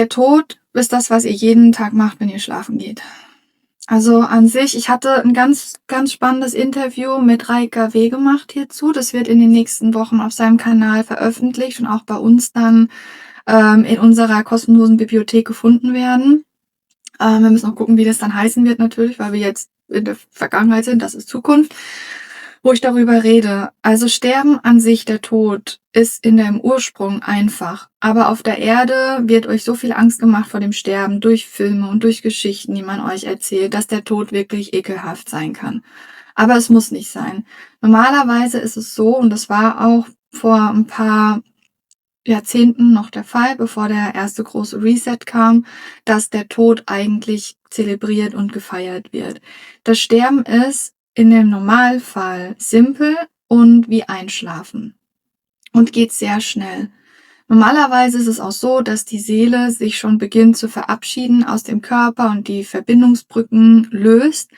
Der Tod ist das, was ihr jeden Tag macht, wenn ihr schlafen geht. Also an sich, ich hatte ein ganz, ganz spannendes Interview mit Raika W. gemacht hierzu. Das wird in den nächsten Wochen auf seinem Kanal veröffentlicht und auch bei uns dann in unserer kostenlosen Bibliothek gefunden werden. Wir müssen auch gucken, wie das dann heißen wird natürlich, weil wir jetzt in der Vergangenheit sind, das ist Zukunft, wo ich darüber rede. Also Sterben an sich, der Tod, ist in dem Ursprung einfach. Aber auf der Erde wird euch so viel Angst gemacht vor dem Sterben durch Filme und durch Geschichten, die man euch erzählt, dass der Tod wirklich ekelhaft sein kann. Aber es muss nicht sein. Normalerweise ist es so, und das war auch vor ein paar Jahrzehnten noch der Fall, bevor der erste große Reset kam, dass der Tod eigentlich zelebriert und gefeiert wird. Das Sterben ist in dem Normalfall simpel und wie Einschlafen und geht sehr schnell. Normalerweise ist es auch so, dass die Seele sich schon beginnt zu verabschieden aus dem Körper und die Verbindungsbrücken löst.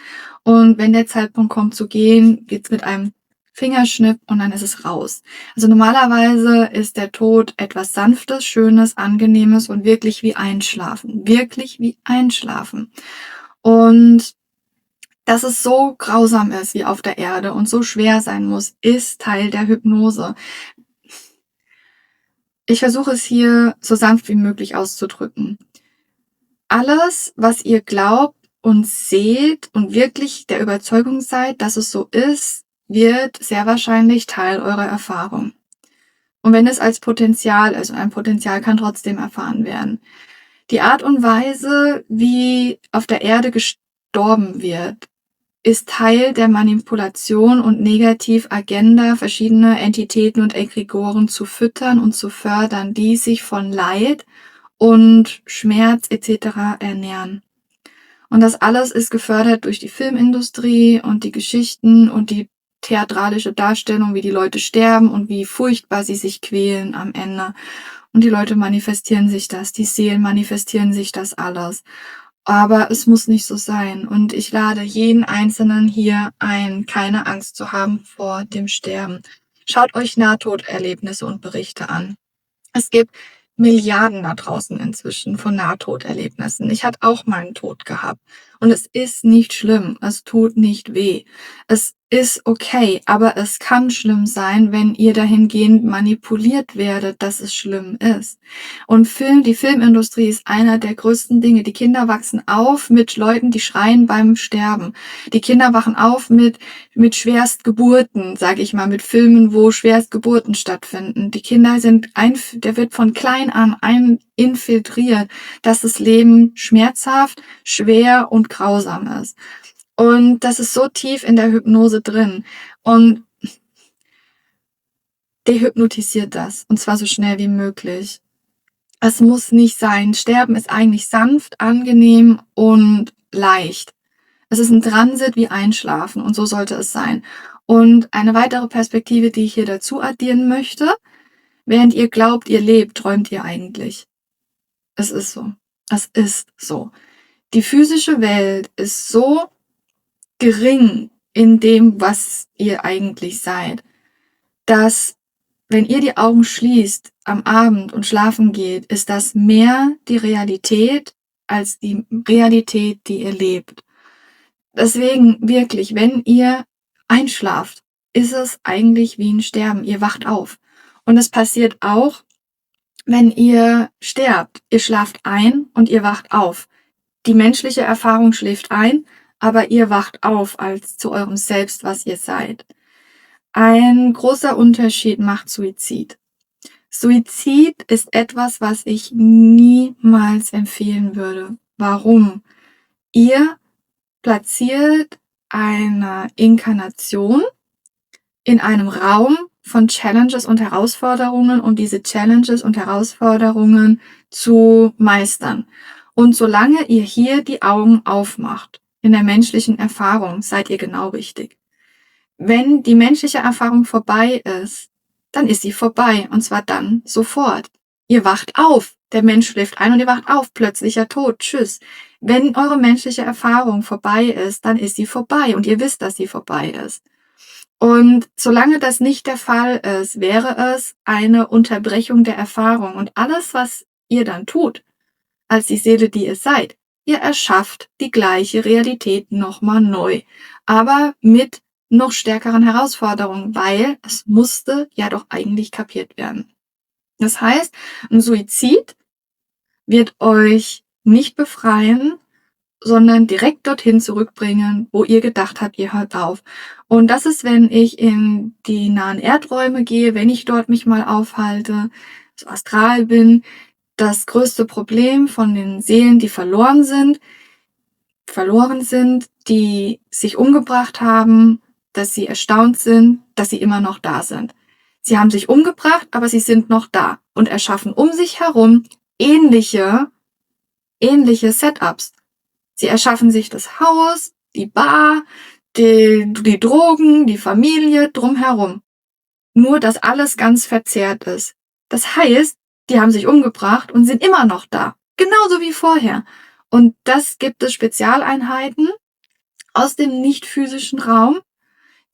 Und wenn der Zeitpunkt kommt zu gehen, geht's mit einem Fingerschnipp und dann ist es raus. Also normalerweise ist der Tod etwas Sanftes, Schönes, Angenehmes und wirklich wie Einschlafen. Wirklich wie Einschlafen. Und dass es so grausam ist wie auf der Erde und so schwer sein muss, ist Teil der Hypnose. Ich versuche es hier so sanft wie möglich auszudrücken. Alles, was ihr glaubt und seht und wirklich der Überzeugung seid, dass es so ist, wird sehr wahrscheinlich Teil eurer Erfahrung. Und wenn es als Potenzial ist, und ein Potenzial kann trotzdem erfahren werden. Die Art und Weise, wie auf der Erde gestorben wird, ist Teil der Manipulation und Negativagenda, verschiedene Entitäten und Egregoren zu füttern und zu fördern, die sich von Leid und Schmerz etc. ernähren. Und das alles ist gefördert durch die Filmindustrie und die Geschichten und die theatralische Darstellung, wie die Leute sterben und wie furchtbar sie sich quälen am Ende. Und die Leute manifestieren sich das, die Seelen manifestieren sich das alles. Aber es muss nicht so sein. Und ich lade jeden Einzelnen hier ein, keine Angst zu haben vor dem Sterben. Schaut euch Nahtoderlebnisse und Berichte an. Es gibt Milliarden da draußen inzwischen von Nahtoderlebnissen. Ich hatte auch mal einen Tod gehabt. Und es ist nicht schlimm. Es tut nicht weh. Es ist okay, aber es kann schlimm sein, wenn ihr dahingehend manipuliert werdet, dass es schlimm ist. Und die Filmindustrie ist einer der größten Dinge. Die Kinder wachsen auf mit Leuten, die schreien beim Sterben. Die Kinder wachen auf mit Schwerstgeburten, sage ich mal, mit Filmen, wo Schwerstgeburten stattfinden. Die Kinder der wird von klein an infiltriert, dass das Leben schmerzhaft, schwer und grausam ist. Und das ist so tief in der Hypnose drin. Und dehypnotisiert das. Und zwar so schnell wie möglich. Es muss nicht sein. Sterben ist eigentlich sanft, angenehm und leicht. Es ist ein Transit wie Einschlafen und so sollte es sein. Und eine weitere Perspektive, die ich hier dazu addieren möchte: Während ihr glaubt, ihr lebt, träumt ihr eigentlich. Es ist so. Es ist so. Die physische Welt ist so gering in dem, was ihr eigentlich seid, dass, wenn ihr die Augen schließt am Abend und schlafen geht, ist das mehr die Realität als die Realität, die ihr lebt. Deswegen wirklich, wenn ihr einschlaft, ist es eigentlich wie ein Sterben. Ihr wacht auf. Und es passiert auch, wenn ihr sterbt. Ihr schlaft ein und ihr wacht auf. Die menschliche Erfahrung schläft ein, aber ihr wacht auf als zu eurem Selbst, was ihr seid. Ein großer Unterschied macht Suizid. Suizid ist etwas, was ich niemals empfehlen würde. Warum? Ihr platziert eine Inkarnation in einem Raum von Challenges und Herausforderungen, um diese Challenges und Herausforderungen zu meistern. Und solange ihr hier die Augen aufmacht, in der menschlichen Erfahrung, seid ihr genau richtig. Wenn die menschliche Erfahrung vorbei ist, dann ist sie vorbei, und zwar dann sofort. Ihr wacht auf. Der Mensch schläft ein und ihr wacht auf. Plötzlicher Tod. Tschüss. Wenn eure menschliche Erfahrung vorbei ist, dann ist sie vorbei und ihr wisst, dass sie vorbei ist. Und solange das nicht der Fall ist, wäre es eine Unterbrechung der Erfahrung. Und alles, was ihr dann tut, als die Seele, die ihr seid. Ihr erschafft die gleiche Realität nochmal neu, aber mit noch stärkeren Herausforderungen, weil es musste ja doch eigentlich kapiert werden. Das heißt, ein Suizid wird euch nicht befreien, sondern direkt dorthin zurückbringen, wo ihr gedacht habt, ihr hört auf. Und das ist, wenn ich in die nahen Erdräume gehe, wenn ich dort mich mal aufhalte, so astral bin, das größte Problem von den Seelen, die verloren sind, die sich umgebracht haben, dass sie erstaunt sind, dass sie immer noch da sind. Sie haben sich umgebracht, aber sie sind noch da und erschaffen um sich herum ähnliche Setups. Sie erschaffen sich das Haus, die Bar, die Drogen, die Familie drumherum. Nur, dass alles ganz verzerrt ist. Das heißt, die haben sich umgebracht und sind immer noch da. Genauso wie vorher. Und das gibt es Spezialeinheiten aus dem nicht-physischen Raum,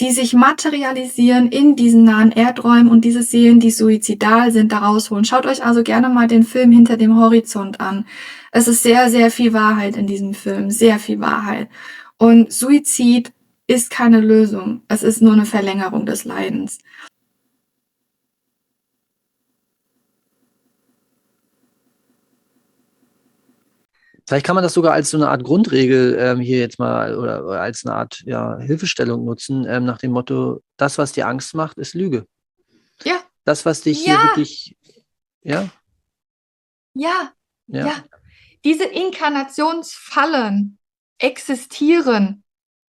die sich materialisieren in diesen nahen Erdräumen und diese Seelen, die suizidal sind, da rausholen. Schaut euch also gerne mal den Film Hinter dem Horizont an. Es ist sehr, sehr viel Wahrheit in diesem Film. Sehr viel Wahrheit. Und Suizid ist keine Lösung. Es ist nur eine Verlängerung des Leidens. Vielleicht kann man das sogar als so eine Art Grundregel hier jetzt mal oder als eine Art Hilfestellung nutzen, nach dem Motto, das, was dir Angst macht, ist Lüge. Ja. Das, was dich hier wirklich, Ja. Diese Inkarnationsfallen existieren,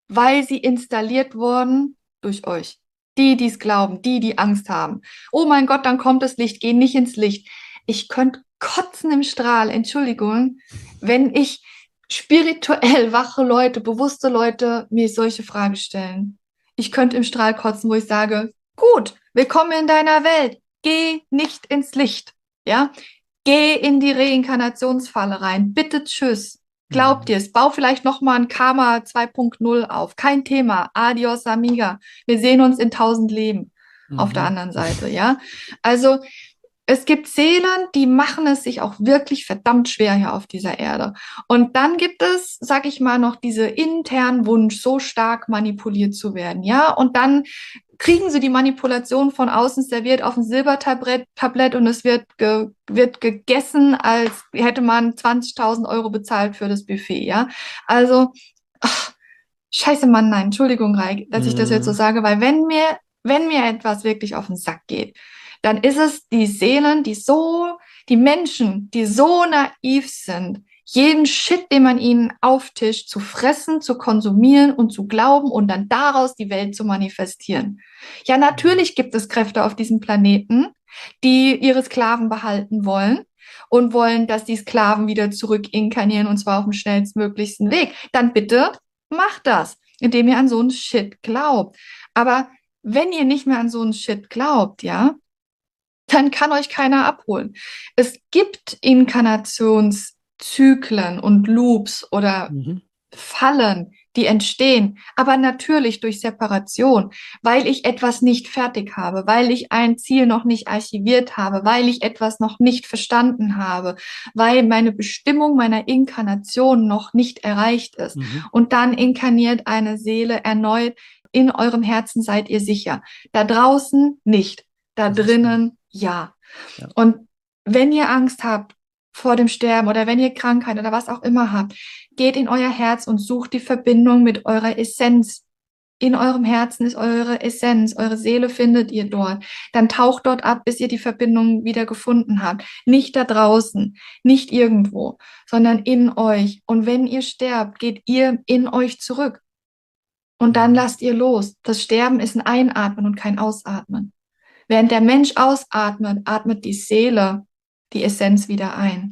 weil sie installiert wurden durch euch. Die es glauben, die Angst haben. Oh mein Gott, dann kommt das Licht, geh nicht ins Licht. Ich könnte kotzen im Strahl, Entschuldigung, wenn ich spirituell wache Leute, bewusste Leute mir solche Fragen stellen. Ich könnte im Strahl kotzen, wo ich sage, gut, willkommen in deiner Welt, geh nicht ins Licht, ja? Geh in die Reinkarnationsfalle rein, bitte tschüss. Glaubt ihr es, bau vielleicht nochmal ein Karma 2.0 auf, kein Thema, adios amiga, wir sehen uns in 1000 Leben auf der anderen Seite, ja? Also, es gibt Seelen, die machen es sich auch wirklich verdammt schwer hier auf dieser Erde. Und dann gibt es, sag ich mal, noch diese internen Wunsch, so stark manipuliert zu werden, ja? Und dann kriegen sie die Manipulation von außen serviert auf ein Silbertablett und es wird gegessen, als hätte man 20.000 Euro bezahlt für das Buffet, ja? Also, scheiße Mann, nein, Entschuldigung, Raik, dass ich das jetzt so sage, weil wenn mir etwas wirklich auf den Sack geht, dann ist es die Seelen, die Menschen, die so naiv sind, jeden Shit, den man ihnen auftischt, zu fressen, zu konsumieren und zu glauben und dann daraus die Welt zu manifestieren. Ja, natürlich gibt es Kräfte auf diesem Planeten, die ihre Sklaven behalten wollen und wollen, dass die Sklaven wieder zurück inkarnieren und zwar auf dem schnellstmöglichsten Weg. Dann bitte macht das, indem ihr an so einen Shit glaubt. Aber wenn ihr nicht mehr an so einen Shit glaubt, ja, dann kann euch keiner abholen. Es gibt Inkarnationszyklen und Loops oder Fallen, die entstehen, aber natürlich durch Separation, weil ich etwas nicht fertig habe, weil ich ein Ziel noch nicht archiviert habe, weil ich etwas noch nicht verstanden habe, weil meine Bestimmung meiner Inkarnation noch nicht erreicht ist. Und dann inkarniert eine Seele erneut. In eurem Herzen seid ihr sicher. Da draußen nicht. Da drinnen ja. Und wenn ihr Angst habt vor dem Sterben oder wenn ihr Krankheit oder was auch immer habt, geht in euer Herz und sucht die Verbindung mit eurer Essenz. In eurem Herzen ist eure Essenz, eure Seele findet ihr dort. Dann taucht dort ab, bis ihr die Verbindung wieder gefunden habt. Nicht da draußen, nicht irgendwo, sondern in euch. Und wenn ihr sterbt, geht ihr in euch zurück. Und dann lasst ihr los. Das Sterben ist ein Einatmen und kein Ausatmen. Während der Mensch ausatmet, atmet die Seele die Essenz wieder ein.